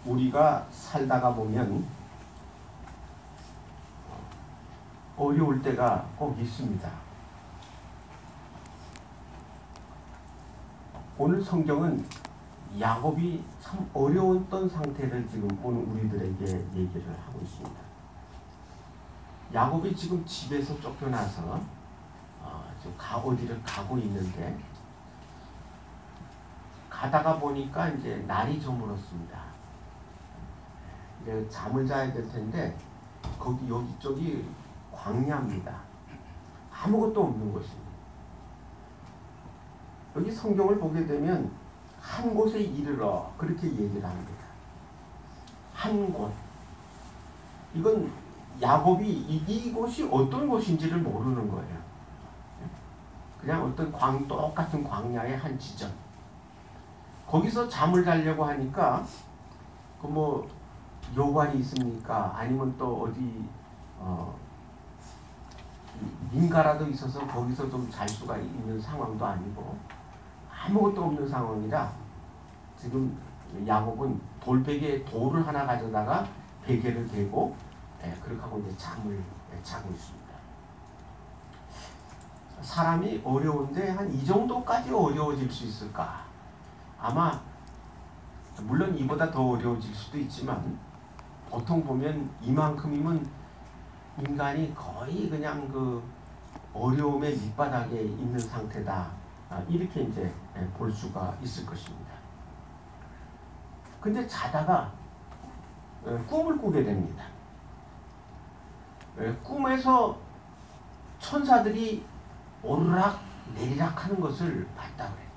우리가 살다가 보면 어려울 때가 꼭 있습니다. 오늘 성경은 야곱이 참 어려웠던 상태를 지금 오늘 우리들에게 얘기를 하고 있습니다. 야곱이 지금 집에서 쫓겨나서 지금 어디를 가고 있는데, 가다가 보니까 이제 날이 저물었습니다. 이제 잠을 자야 될 텐데 여기저기 광야입니다. 아무것도 없는 곳입니다. 여기 성경을 보게 되면 한 곳에 이르러 그렇게 얘기를 합니다. 한 곳. 이건 야곱이 이곳이 어떤 곳인지를 모르는 거예요. 그냥 어떤 똑같은 광야의 한 지점. 거기서 잠을 자려고 하니까 요관이 있습니까? 아니면 또 어디 민가라도 있어서 거기서 좀 잘 수가 있는 상황도 아니고 아무것도 없는 상황이라 지금 야곱은 돌베개에 돌을 하나 가져다가 베개를 대고 그렇게 하고 이제 잠을 자고 있습니다. 사람이 어려운데 한 이 정도까지 어려워질 수 있을까? 아마 물론 이보다 더 어려워질 수도 있지만 보통 보면 이만큼이면 인간이 거의 그냥 그 어려움의 밑바닥에 있는 상태다. 이렇게 이제 볼 수가 있을 것입니다. 근데 자다가 꿈을 꾸게 됩니다. 꿈에서 천사들이 오르락 내리락 하는 것을 봤다 그래요.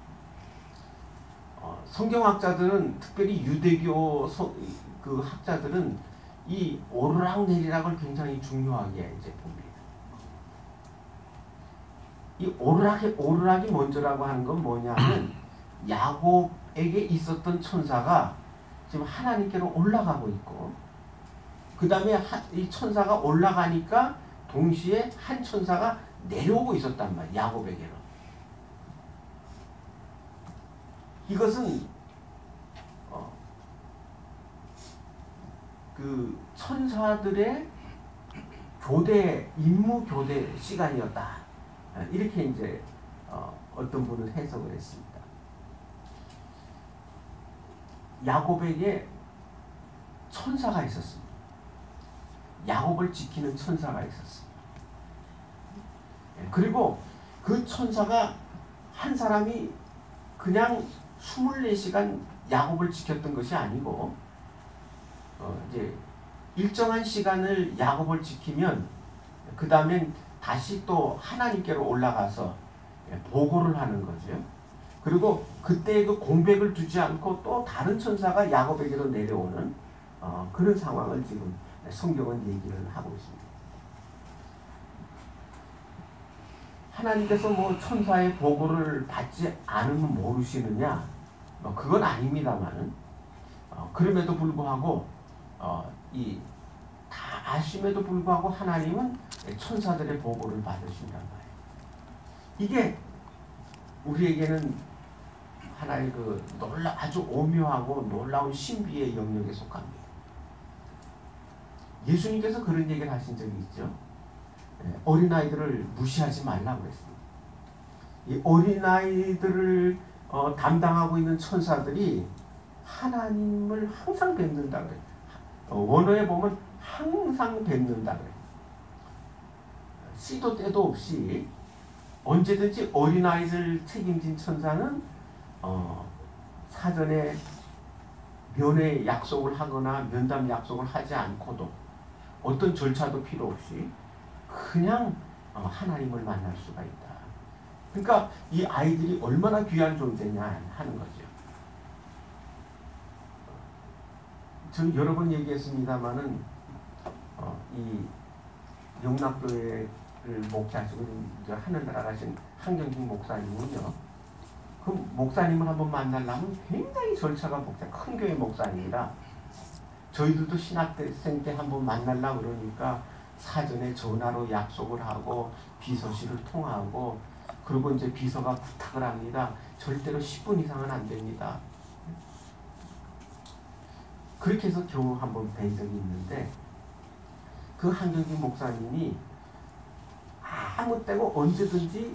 성경학자들은, 특별히 유대교 그 학자들은 이 오르락 내리락을 굉장히 중요하게 이제 봅니다. 이 오르락이 먼저라고 하는 건 뭐냐면 야곱에게 있었던 천사가 지금 하나님께로 올라가고 있고, 그 다음에 이 천사가 올라가니까 동시에 한 천사가 내려오고 있었단 말이에요. 야곱에게로. 이것은 그 천사들의 임무 교대 시간이었다. 이렇게 이제 어떤 분은 해석을 했습니다. 야곱에게 천사가 있었습니다. 야곱을 지키는 천사가 있었습니다. 그리고 그 천사가 한 사람이 그냥 24시간 야곱을 지켰던 것이 아니고 이제 일정한 시간을 야곱을 지키면 그 다음엔 다시 또 하나님께로 올라가서 보고를 하는 거죠. 그리고 그때 그 공백을 두지 않고 또 다른 천사가 야곱에게로 내려오는 그런 상황을 지금 성경은 얘기를 하고 있습니다. 하나님께서 천사의 보고를 받지 않으면 모르시느냐? 그건 아닙니다만, 그럼에도 불구하고 다 아심에도 불구하고 하나님은 천사들의 보고를 받으신단 말이에요. 이게 우리에게는 하나의 아주 오묘하고 놀라운 신비의 영역에 속합니다. 예수님께서 그런 얘기를 하신 적이 있죠. 어린아이들을 무시하지 말라고 그랬습니다. 이 어린아이들을 담당하고 있는 천사들이 하나님을 항상 뵙는다 그래요. 원어에 보면 항상 뵙는다 그래요. 시도 때도 없이 언제든지 어린아이를 책임진 천사는 사전에 면회 약속을 하거나 면담 약속을 하지 않고도 어떤 절차도 필요 없이 그냥 하나님을 만날 수가 있다. 그러니까 이 아이들이 얼마나 귀한 존재냐 하는 거죠. 전 여러 번 얘기했습니다마는 이 영락교회를 목사하시고 하늘나라 가신 한경진 목사님은요, 그 목사님을 한번 만나려면 굉장히 절차가 복잡해. 큰 교회 목사님이라 저희들도 신학생 때 한번 만나려고 그러니까 사전에 전화로 약속을 하고 비서실을 통하고, 그리고 이제 비서가 부탁을 합니다. 절대로 10분 이상은 안 됩니다. 그렇게 해서 겨우 한번 뵌 적이 있는데 그 한경진 목사님이 아무 때고 언제든지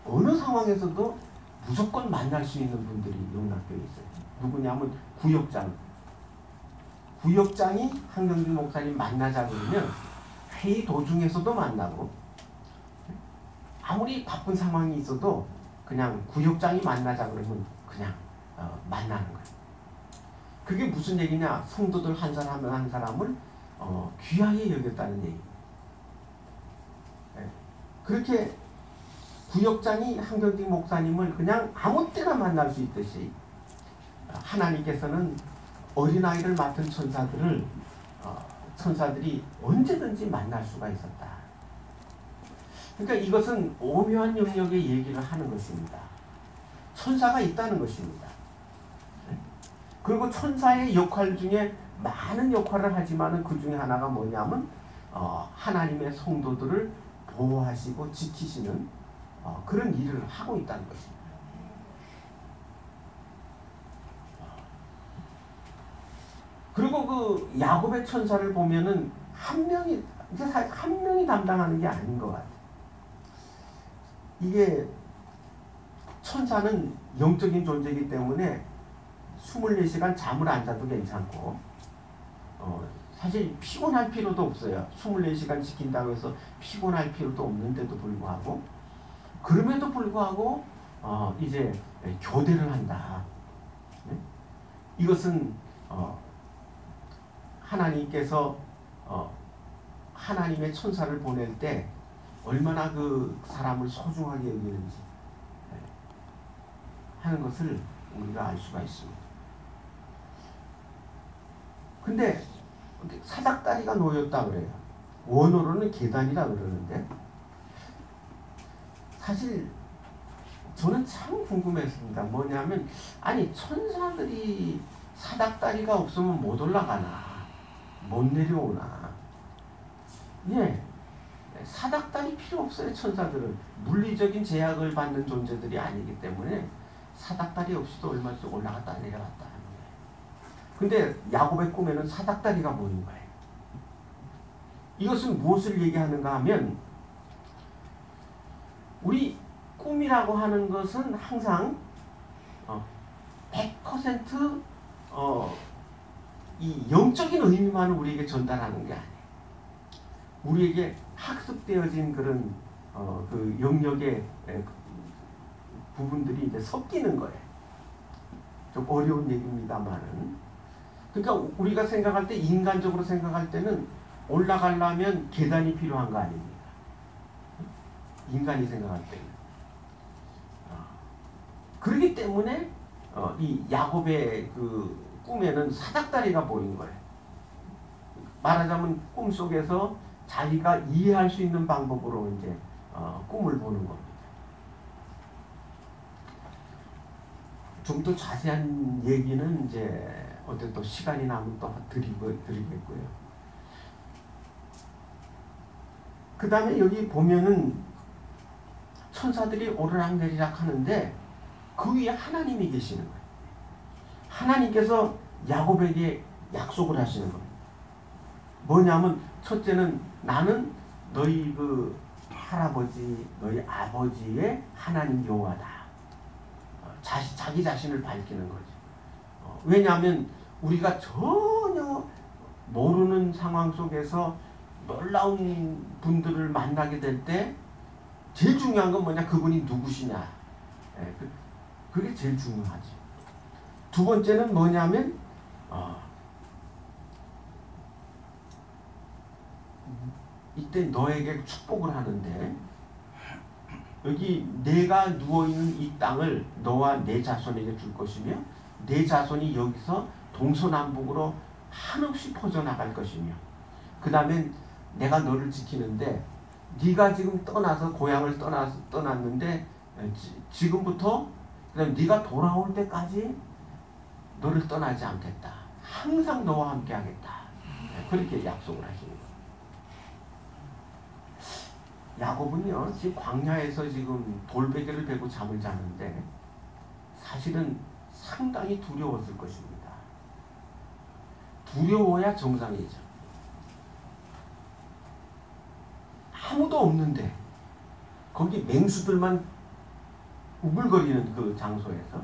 어느 상황에서도 무조건 만날 수 있는 분들이 영락교에 있어요. 누구냐면 구역장이 한경진 목사님 만나자 그러면 회의 도중에서도 만나고 아무리 바쁜 상황이 있어도 그냥 구역장이 만나자 그러면 그냥 만나는 거예요. 그게 무슨 얘기냐? 성도들 한 사람 한 사람을 귀하게 여겼다는 얘기. 그렇게 구역장이 한경진 목사님을 그냥 아무 때나 만날 수 있듯이 하나님께서는 어린아이를 맡은 천사들이 언제든지 만날 수가 있었다. 그러니까 이것은 오묘한 영역의 얘기를 하는 것입니다. 천사가 있다는 것입니다. 그리고 천사의 역할 중에 많은 역할을 하지만 그 중에 하나가 뭐냐면 하나님의 성도들을 보호하시고 지키시는 그런 일을 하고 있다는 것입니다. 그리고 그 야곱의 천사를 보면은 한 명이 담당하는 게 아닌 것 같아요. 이게 천사는 영적인 존재이기 때문에 24시간 잠을 안 자도 괜찮고 사실 피곤할 필요도 없어요. 24시간 지킨다고 해서 피곤할 필요도 없는데도 불구하고 그럼에도 불구하고 이제 교대를 한다. 이것은 하나님께서 하나님의 천사를 보낼 때 얼마나 그 사람을 소중하게 여기는지 하는 것을 우리가 알 수가 있습니다. 근데 사닥다리가 놓였다 그래요. 원어로는 계단이라 그러는데 사실 저는 참 궁금했습니다. 뭐냐면 아니 천사들이 사닥다리가 없으면 못 올라가나 못 내려오나. 예, 사닥다리 필요 없어요. 천사들은 물리적인 제약을 받는 존재들이 아니기 때문에 사닥다리 없이도 얼마든지 올라갔다 내려갔다 하는 거예요. 근데 야곱의 꿈에는 사닥다리가 보인 거예요. 이것은 무엇을 얘기하는가 하면 우리 꿈이라고 하는 것은 항상 100% 이 영적인 의미만 우리에게 전달하는 게 아니에요. 우리에게 학습되어진 그런 그 영역의 부분들이 이제 섞이는 거예요. 좀 어려운 얘기입니다만은. 그러니까 우리가 생각할 때 인간적으로 생각할 때는 올라가려면 계단이 필요한 거 아닙니까? 인간이 생각할 때는. 그렇기 때문에 이 야곱의 그 꿈에는 사닥다리가 보인 거예요. 말하자면 꿈속에서 자기가 이해할 수 있는 방법으로 이제 꿈을 보는 겁니다. 좀 더 자세한 얘기는 이제 어떤 또 시간이 나면 또 드리겠고요. 그 다음에 여기 보면은 천사들이 오르락내리락 하는데 그 위에 하나님이 계시는 거예요. 하나님께서 야곱에게 약속을 하시는 거예요. 뭐냐면 첫째는 나는 너희 그 할아버지, 너희 아버지의 하나님 여호와다. 자기 자신을 밝히는 거죠. 왜냐하면 우리가 전혀 모르는 상황 속에서 놀라운 분들을 만나게 될 때 제일 중요한 건 뭐냐? 그분이 누구시냐. 그게 제일 중요하지. 두 번째는 뭐냐면 이때 너에게 축복을 하는데 여기 내가 누워있는 이 땅을 너와 내 자손에게 줄 것이며 내 자손이 여기서 동서남북으로 한없이 퍼져나갈 것이며 그 다음에 내가 너를 지키는데 네가 지금 떠나서 고향을 떠났는데 지금부터 그다음 네가 돌아올 때까지 너를 떠나지 않겠다. 항상 너와 함께 하겠다. 그렇게 약속을 하시는 거예요. 야곱은요, 지금 광야에서 지금 돌베개를 베고 잠을 자는데 사실은 상당히 두려웠을 것입니다. 두려워야 정상이죠. 아무도 없는데 거기 맹수들만 우글거리는 그 장소에서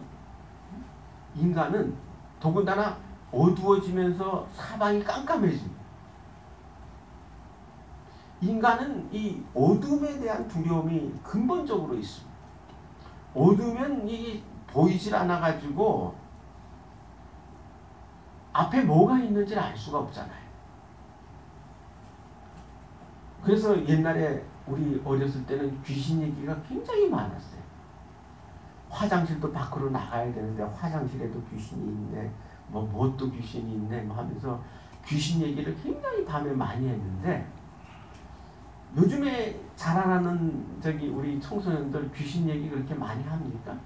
인간은 더군다나 어두워지면서 사방이 깜깜해집니다. 인간은 이 어둠에 대한 두려움이 근본적으로 있습니다. 어두우면 이 보이질 않아가지고 앞에 뭐가 있는지를 알 수가 없잖아요. 그래서 옛날에 우리 어렸을 때는 귀신 얘기가 굉장히 많았어요. 화장실도 밖으로 나가야 되는데 화장실에도 귀신이 있네, 뭣도 귀신이 있네 하면서 귀신 얘기를 굉장히 밤에 많이 했는데, 요즘에 자라나는 우리 청소년들 귀신 얘기 그렇게 많이 합니까?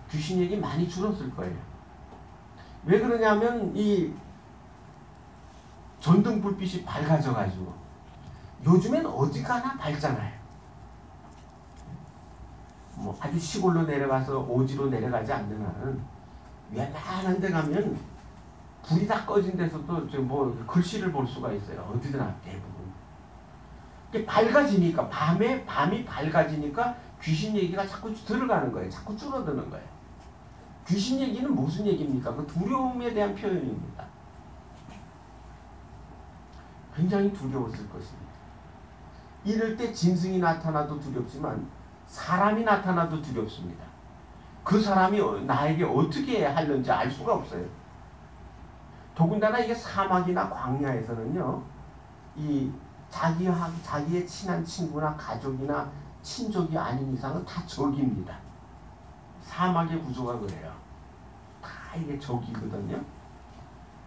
귀신 얘기 많이 줄었을 거예요. 왜 그러냐면 이 전등 불빛이 밝아져 가지고 요즘엔 어디 가나 밝잖아요. 아주 시골로 내려가서 오지로 내려가지 않는 한은 웬만한 데 가면 불이 다 꺼진 데서도 글씨를 볼 수가 있어요. 어디든 대부분. 밝아지니까 밤이 밝아지니까 귀신 얘기가 자꾸 들어가는 거예요. 자꾸 줄어드는 거예요. 귀신 얘기는 무슨 얘기입니까? 그 두려움에 대한 표현입니다. 굉장히 두려웠을 것입니다. 이럴 때 짐승이 나타나도 두렵지만 사람이 나타나도 두렵습니다. 그 사람이 나에게 어떻게 하려는지 알 수가 없어요. 더군다나 이게 사막이나 광야에서는요, 이 자기의 친한 친구나 가족이나 친족이 아닌 이상은 다 적입니다. 사막의 구조가 그래요. 다 이게 적이거든요.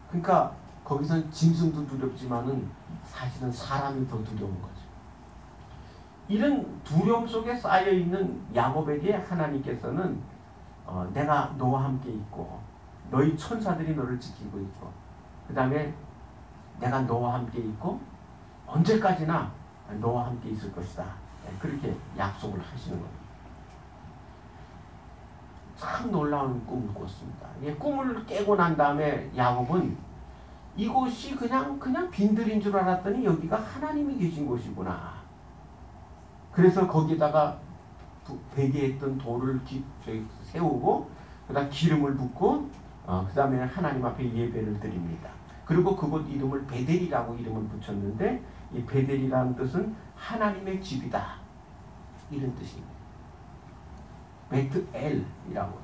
그러니까 거기선 짐승도 두렵지만은 사실은 사람이 더 두려운 거죠. 이런 두려움 속에 쌓여있는 야곱에게 하나님께서는 내가 너와 함께 있고 너희 천사들이 너를 지키고 있고 그 다음에 내가 너와 함께 있고 언제까지나 너와 함께 있을 것이다. 그렇게 약속을 하시는 겁니다. 참 놀라운 꿈을 꿨습니다. 꿈을 깨고 난 다음에 야곱은 이곳이 그냥 빈들인 줄 알았더니 여기가 하나님이 계신 곳이구나. 그래서 거기다가 베개했던 돌을 세우고 그다음 기름을 붓고 그 다음에 하나님 앞에 예배를 드립니다. 그리고 그곳 이름을 베델이라고 이름을 붙였는데 이 베델이라는 뜻은 하나님의 집이다. 이런 뜻입니다. 베트엘이라고.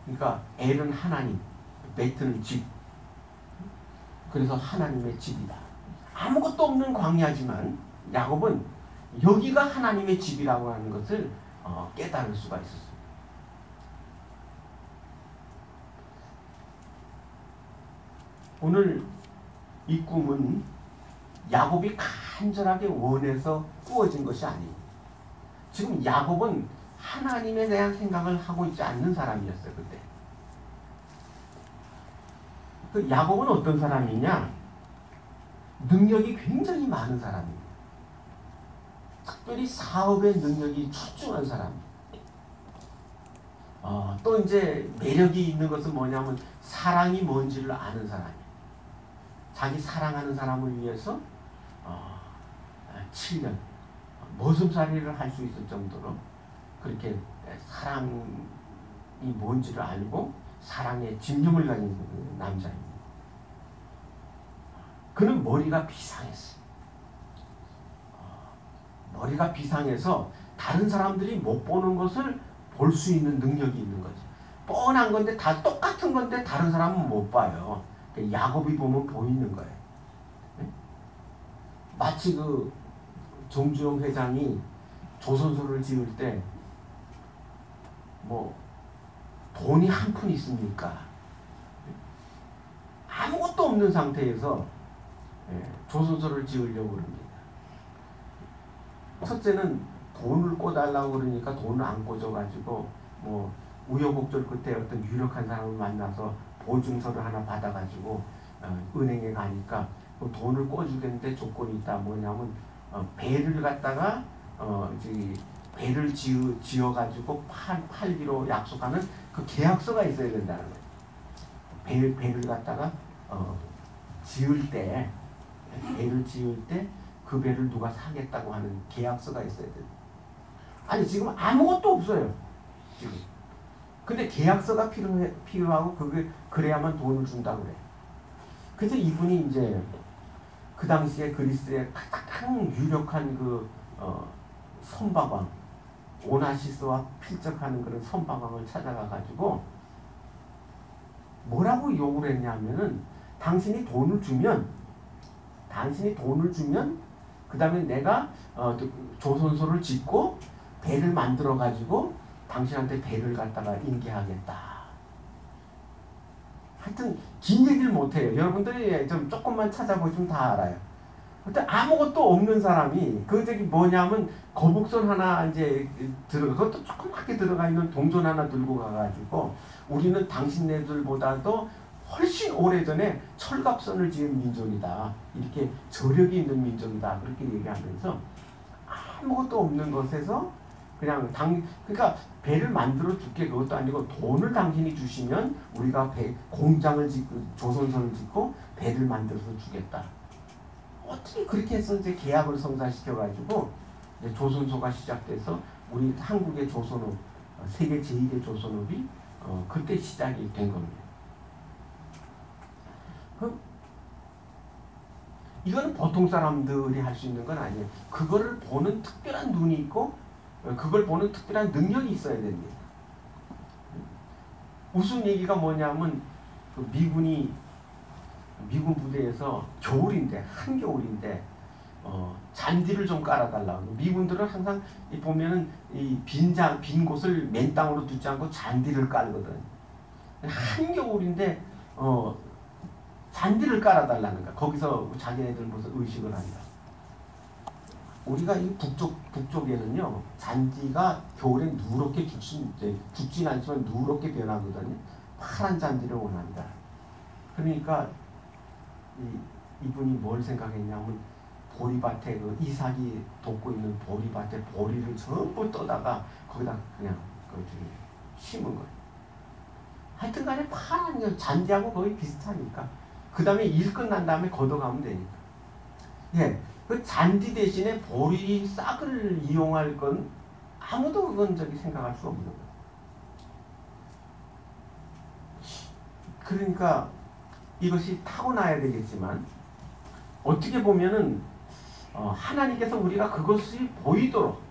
그러니까 엘은 하나님, 베트는 집. 그래서 하나님의 집이다. 아무것도 없는 광야지만 야곱은 여기가 하나님의 집이라고 하는 것을 깨달을 수가 있었습니다. 오늘 이 꿈은 야곱이 간절하게 원해서 꾸어진 것이 아닙니다. 지금 야곱은 하나님에 대한 생각을 하고 있지 않는 사람이었어요. 그때. 그 야곱은 어떤 사람이냐? 능력이 굉장히 많은 사람입니다. 특별히 사업의 능력이 출중한 사람입니다. 또 이제 매력이 있는 것은 뭐냐면 사랑이 뭔지를 아는 사람이에요. 자기 사랑하는 사람을 위해서 7년 머슴살이를 할 수 있을 정도로 그렇게 사랑이 뭔지를 알고 사랑에 집념을 가진 남자입니다. 그는 머리가 비상했어요. 머리가 비상해서 다른 사람들이 못 보는 것을 볼 수 있는 능력이 있는 거죠. 뻔한 건데 다 똑같은 건데 다른 사람은 못 봐요. 야곱이 보면 보이는 거예요. 마치 그 정주영 회장이 조선소를 지을 때 돈이 한 푼 있습니까? 아무것도 없는 상태에서 조선소를 지으려고 그럽니다. 첫째는 돈을 꿔달라고 그러니까 돈을 안 꿔줘가지고 우여곡절 끝에 어떤 유력한 사람을 만나서 보증서를 하나 받아가지고 은행에 가니까 돈을 꿔주겠는데 조건이 있다. 뭐냐면 배를 갖다가 배를 지어가지고 팔기로 약속하는 그 계약서가 있어야 된다는 거예요. 배를 갖다가 지을 때, 배를 지을 때 그 배를 누가 사겠다고 하는 계약서가 있어야 돼요. 아니 지금 아무것도 없어요. 지금. 근데 계약서가 필요하고 그래야만 돈을 준다고 그래. 그래서 이분이 이제 그 당시에 그리스의 가장 유력한 선박왕 오나시스와 필적하는 그런 선박왕을 찾아가 가지고 뭐라고 요구를 했냐면은 당신이 돈을 주면 그 다음에 내가 조선소를 짓고 배를 만들어 가지고 당신한테 배를 갖다가 인계하겠다. 하여튼 긴 얘기를 못해요. 여러분들이 좀 조금만 찾아보시면 다 알아요. 근데 아무것도 없는 사람이 뭐냐면 거북선 하나 이제 그것도 조그맣게 들어가 있는 동전 하나 들고 가가지고 우리는 당신네들보다도 훨씬 오래전에 철갑선을 지은 민족이다. 이렇게 저력이 있는 민족이다. 그렇게 얘기하면서 아무것도 없는 것에서 그냥 그러니까 배를 만들어 줄게 그것도 아니고 돈을 당신이 주시면 우리가 공장을 짓고 조선선을 짓고 배를 만들어서 주겠다. 어떻게 그렇게 해서 이제 계약을 성사시켜가지고 조선소가 시작돼서 우리 한국의 조선업, 세계 제1의 조선업이 그때 시작이 된 겁니다. 이거는 보통 사람들이 할 수 있는 건 아니에요. 그거를 보는 특별한 눈이 있고 그걸 보는 특별한 능력이 있어야 됩니다. 무슨 얘기가 뭐냐면 미군 부대에서 겨울인데 한겨울인데 잔디를 좀 깔아달라고. 미군들은 항상 보면은 이 빈 곳을 맨 땅으로 두지 않고 잔디를 깔거든. 한겨울인데 잔디를 깔아달라는 거야. 거기서 자기네들 무슨 의식을 한다. 우리가 이 북쪽에는요 잔디가 겨울에 누렇게 죽진 않지만 누렇게 변하거든요. 파란 잔디를 원한다. 그러니까 이분이 뭘 생각했냐면 보리밭에 이삭이 돕고 있는 보리밭에 보리를 전부 떠다가 거기다 그냥 심은 거예요. 하여튼간에 파란 잔디하고 거의 비슷하니까. 그 다음에 일 끝난 다음에 걷어가면 되니까. 예, 그 잔디 대신에 보리 싹을 이용할 건 아무도 그건 생각할 수 없는 거예요. 그러니까 이것이 타고나야 되겠지만 어떻게 보면은 하나님께서 우리가 그것이 보이도록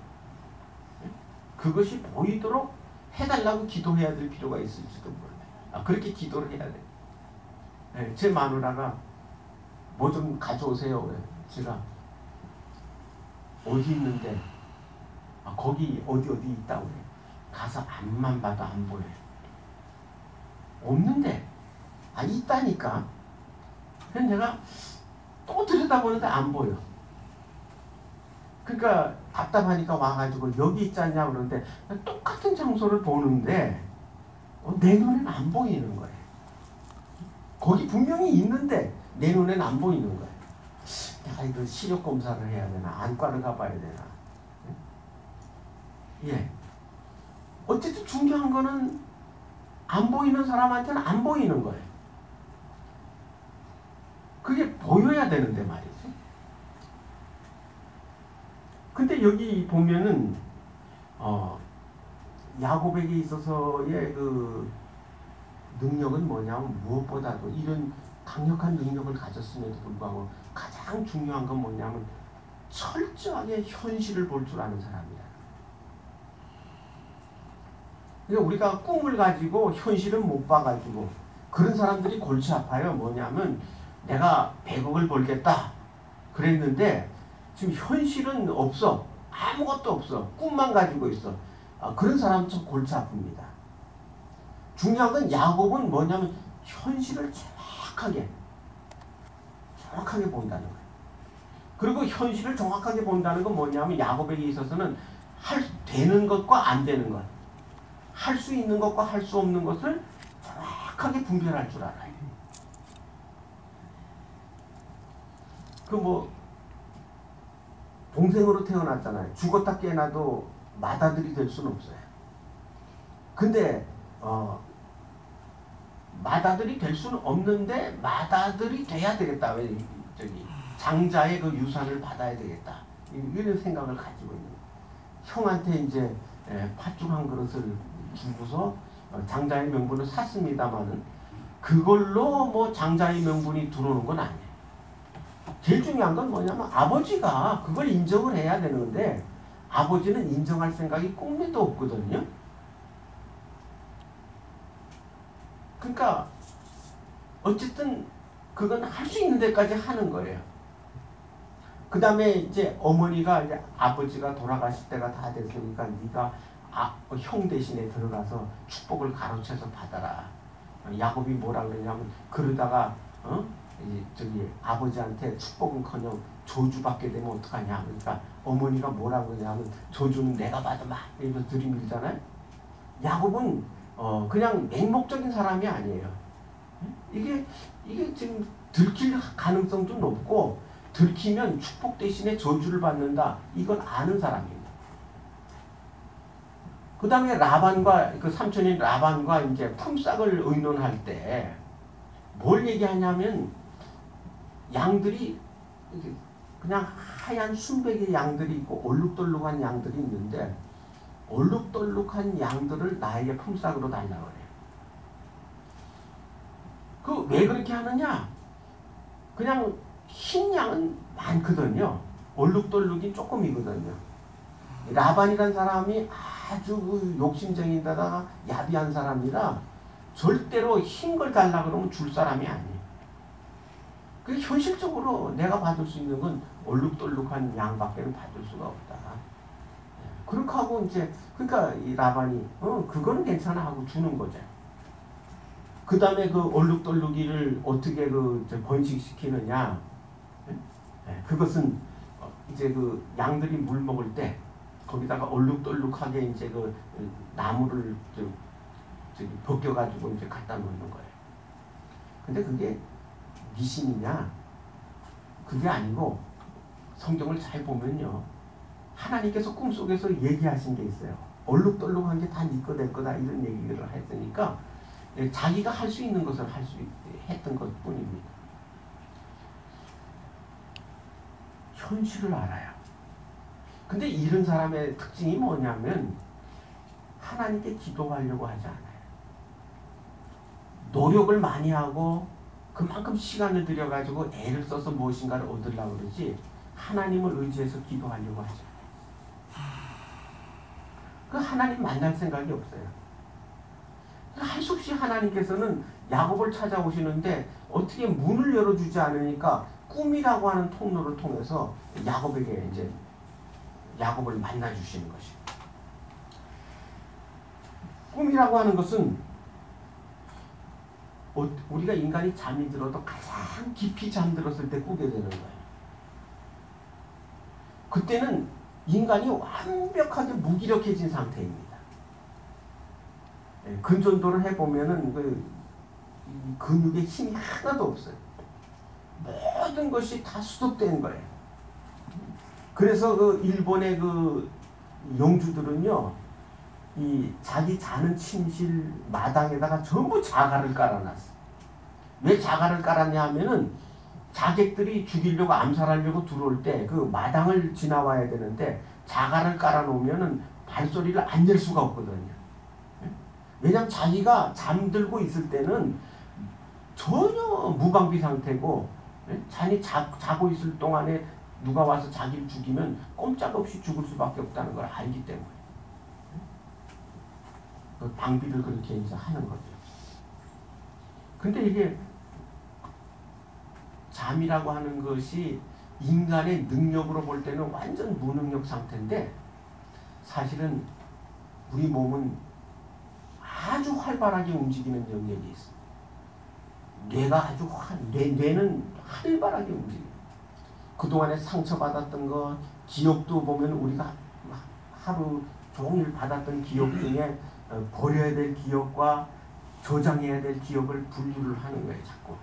해달라고 기도해야 될 필요가 있을지도 몰라요. 그렇게 기도를 해야 돼요. 네, 제 마누라가 뭐 좀 가져오세요. 제가 어디 있는데 거기 어디 있다고 그래. 가서 앞만 봐도 안 보여요. 없는데 있다니까. 그래서 내가 또 들여다보는데 안 보여. 그러니까 답답하니까 와가지고 여기 있지 않냐 그러는데 똑같은 장소를 보는데 내 눈엔 안 보이는 거예요. 거기 분명히 있는데 내 눈엔 안 보이는 거예요. 내가 이거 시력 검사를 해야 되나 안과를 가봐야 되나. 예. 어쨌든 중요한 거는 안 보이는 사람한테는 안 보이는 거예요. 그게 보여야 되는데 말이죠. 근데 여기 보면은 야곱에게 있어서의 그 능력은 뭐냐면 무엇보다도 이런 강력한 능력을 가졌음에도 불구하고 가장 중요한 건 뭐냐면 철저하게 현실을 볼 줄 아는 사람이야. 그러니까 우리가 꿈을 가지고 현실은 못 봐가지고 그런 사람들이 골치 아파요. 뭐냐면 내가 100억을 벌겠다 그랬는데 지금 현실은 없어. 아무것도 없어. 꿈만 가지고 있어. 그런 사람은 좀 골치 아픕니다. 중요한 건 야곱은 뭐냐면 현실을 정확하게 본다는 거예요. 그리고 현실을 정확하게 본다는 건 뭐냐면 야곱에게 있어서는 되는 것과 안 되는 것, 할 수 있는 것과 할 수 없는 것을 정확하게 분별할 줄 알아요. 동생으로 태어났잖아요. 죽었다 깨어나도 맏아들이 될 수는 없어요. 근데 맏아들이 될 수는 없는데 맏아들이 돼야 되겠다. 왜 장자의 그 유산을 받아야 되겠다. 이런 생각을 가지고 있는 거예요. 형한테 이제 팥죽 한 그릇을 주고서 장자의 명분을 샀습니다만은 그걸로 뭐 장자의 명분이 들어오는 건 아니에요. 제일 중요한 건 뭐냐면 아버지가 그걸 인정을 해야 되는데 아버지는 인정할 생각이 꿈에도 없거든요. 그러니까 어쨌든 그건 할 수 있는 데까지 하는 거예요. 그 다음에 이제 어머니가 이제 아버지가 돌아가실 때가 다 됐으니까 네가 형 대신에 들어가서 축복을 가로채서 받아라. 야곱이 뭐라 그러냐면 그러다가 저기 아버지한테 축복은커녕 저주받게 되면 어떡하냐. 그러니까 어머니가 뭐라 그러냐면 저주는 내가 받아마 이러면서 들이밀잖아요. 야곱은 그냥 맹목적인 사람이 아니에요. 이게 지금 들킬 가능성도 높고 들키면 축복 대신에 저주를 받는다. 이건 아는 사람입니다. 그 다음에 라반과 그 삼촌인 라반과 이제 품삯을 의논할 때 뭘 얘기하냐면 양들이 그냥 하얀 순백의 양들이 있고 얼룩덜룩한 양들이 있는데 얼룩덜룩한 양들을 나에게 품삯으로 달라고 그래요. 그 왜 그렇게 하느냐? 그냥 흰 양은 많거든요. 얼룩덜룩이 조금이거든요. 라반이란 사람이 아주 욕심쟁이다가 야비한 사람이라 절대로 흰 걸 달라 그러면 줄 사람이 아니에요. 그 현실적으로 내가 받을 수 있는 건 얼룩덜룩한 양밖에 받을 수가 없다. 그렇게 하고 이제 그러니까 이 라반이 그거는 괜찮아 하고 주는 거죠. 그 다음에 그 얼룩덜룩이를 어떻게 번식시키느냐? 그것은 이제 그 양들이 물 먹을 때 거기다가 얼룩덜룩하게 이제 그 나무를 벗겨가지고 이제 갖다 놓는 거예요. 근데 그게 미신이냐? 그게 아니고 성경을 잘 보면요. 하나님께서 꿈속에서 얘기하신 게 있어요. 얼룩덜룩한 게 다 네 거 내 거다 이런 얘기를 했으니까 자기가 할 수 있는 것을 했던 것 뿐입니다. 현실을 알아요. 근데 이런 사람의 특징이 뭐냐면 하나님께 기도하려고 하지 않아요. 노력을 많이 하고 그만큼 시간을 들여가지고 애를 써서 무엇인가를 얻으려고 그러지 하나님을 의지해서 기도하려고 하지 않아요. 그 하나님 만날 생각이 없어요. 할 수 없이 하나님께서는 야곱을 찾아오시는데 어떻게 문을 열어주지 않으니까 꿈이라고 하는 통로를 통해서 야곱에게 이제 야곱을 만나주시는 것입니다. 꿈이라고 하는 것은 우리가 인간이 잠이 들어도 가장 깊이 잠들었을 때 꾸게 되는 거예요. 그때는 인간이 완벽하게 무기력해진 상태입니다. 근전도를 해보면은 근육에 힘이 하나도 없어요. 모든 것이 다 수독된 거예요. 그래서 그 일본의 그 영주들은요, 이 자기 자는 침실 마당에다가 전부 자갈을 깔아놨어. 왜 자갈을 깔았냐 하면은 자객들이 죽이려고 암살하려고 들어올 때 그 마당을 지나와야 되는데 자갈을 깔아놓으면은 발소리를 안 낼 수가 없거든요. 왜냐하면 자기가 잠들고 있을 때는 전혀 무방비 상태고 자기 자고 있을 동안에 누가 와서 자기를 죽이면 꼼짝없이 죽을 수밖에 없다는 걸 알기 때문에 그 방비를 그렇게 해서 하는 거죠. 근데 이게 잠이라고 하는 것이 인간의 능력으로 볼 때는 완전 무능력 상태인데 사실은 우리 몸은 아주 활발하게 움직이는 영역이 있어. 뇌가 뇌는 활발하게 움직여요. 그동안에 상처받았던 것, 기억도 보면 우리가 하루 종일 받았던 기억 중에 버려야 될 기억과 저장해야 될 기억을 분류를 하는 거예요, 자꾸.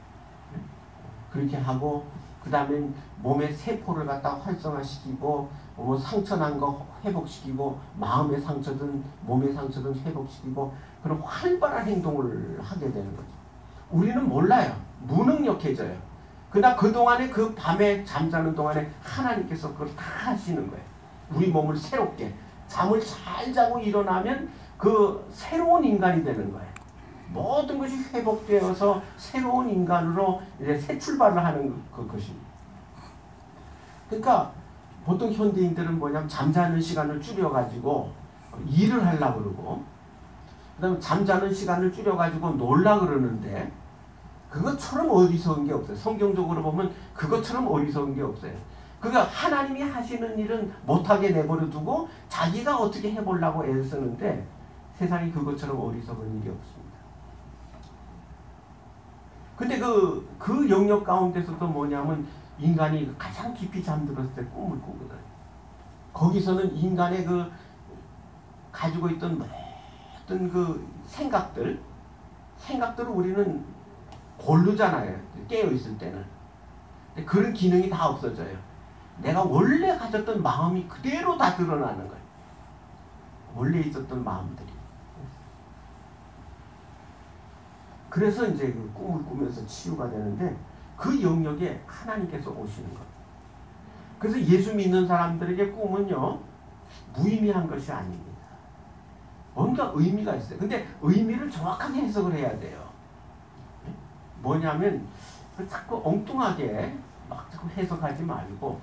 그렇게 하고, 그 다음에 몸의 세포를 갖다 활성화시키고, 뭐 상처 난 거 회복시키고, 마음의 상처든 몸의 상처든 회복시키고, 그런 활발한 행동을 하게 되는 거죠. 우리는 몰라요. 무능력해져요. 그러나 그동안에 그 밤에 잠자는 동안에 하나님께서 그걸 다 하시는 거예요. 우리 몸을 새롭게 잠을 잘 자고 일어나면 그 새로운 인간이 되는 거예요. 모든 것이 회복되어서 새로운 인간으로 이제 새 출발을 하는 것입니다. 그러니까 보통 현대인들은 뭐냐면 잠자는 시간을 줄여가지고 일을 하려고 그러고 그 다음에 잠자는 시간을 줄여가지고 놀려고 그러는데 그것처럼 어리석은 게 없어요. 성경적으로 보면 그것처럼 어리석은 게 없어요. 그러니까 하나님이 하시는 일은 못하게 내버려 두고 자기가 어떻게 해보려고 애를 쓰는데 세상이 그것처럼 어리석은 일이 없습니다. 근데 그 영역 가운데서도 뭐냐면 인간이 가장 깊이 잠들었을 때 꿈을 꾸거든. 거기서는 인간의 그 가지고 있던 모든 그 생각들을 우리는 고르잖아요. 깨어있을 때는. 근데 그런 기능이 다 없어져요. 내가 원래 가졌던 마음이 그대로 다 드러나는 거예요. 원래 있었던 마음들이. 그래서 이제 그 꿈을 꾸면서 치유가 되는데 그 영역에 하나님께서 오시는 거예요. 그래서 예수 믿는 사람들에게 꿈은요, 무의미한 것이 아닙니다. 뭔가 의미가 있어요. 근데 의미를 정확하게 해석을 해야 돼요. 뭐냐면 자꾸 엉뚱하게 막 자꾸 해석하지 말고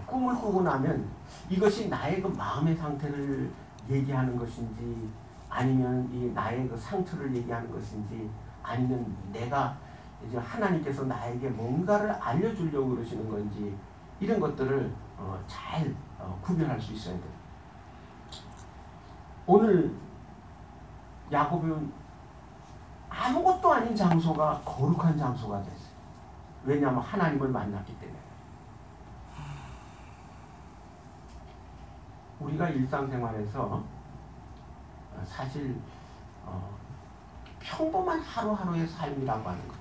꿈을 꾸고 나면 이것이 나의 그 마음의 상태를 얘기하는 것인지 아니면 이 나의 그 상처를 얘기하는 것인지 아니면 내가 이제 하나님께서 나에게 뭔가를 알려주려고 그러시는 건지 이런 것들을 잘 구별할 수 있어야 돼요. 오늘 야곱은 아무것도 아닌 장소가 거룩한 장소가 됐어요. 왜냐하면 하나님을 만났기 때문에. 우리가 일상생활에서 사실 평범한 하루하루의 삶이라고 하는 것,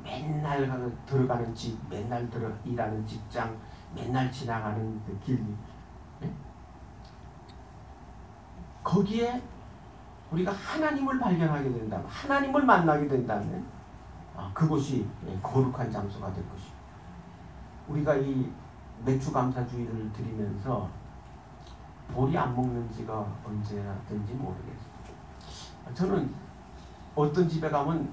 맨날 들어가는 집, 맨날 일하는 직장, 맨날 지나가는 그 길, 네? 거기에 우리가 하나님을 발견하게 된다면, 하나님을 만나게 된다면 그곳이 거룩한 장소가 될 것입니다. 우리가 이 맥주감사주의를 드리면서 보리 안 먹는 지가 언제나 된지 모르겠어요. 저는 어떤 집에 가면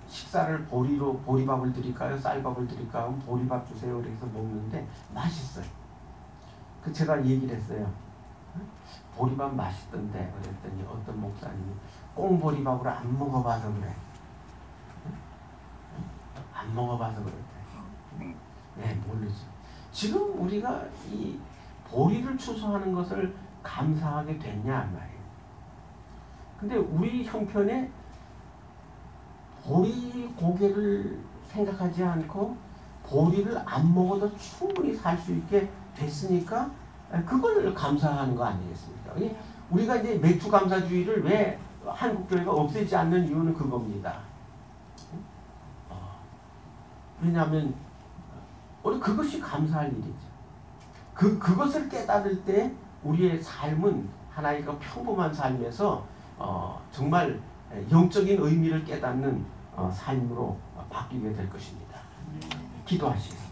식사를 보리밥을 드릴까요? 쌀밥을 드릴까요? 보리밥 주세요. 그래서 먹는데 맛있어요. 제가 얘기를 했어요. 보리밥 맛있던데 그랬더니 어떤 목사님이 꽁보리밥으로 안 먹어봐서 그래. 안 먹어봐서 그랬대. 네, 모르죠. 지금 우리가 이 보리를 추수하는 것을 감사하게 됐냐 말이에요. 근데 우리 형편에 보리 고개를 생각하지 않고 보리를 안 먹어도 충분히 살 수 있게 됐으니까 그걸 감사하는 거 아니겠습니까? 우리가 이제 맥주 감사주의를 왜 한국교회가 없애지 않는 이유는 그겁니다. 왜냐하면 우리 그것이 감사할 일이죠. 그것을 깨달을 때 우리의 삶은 하나의 그 평범한 삶에서 정말 영적인 의미를 깨닫는 삶으로 바뀌게 될 것입니다. 기도하시겠습니다.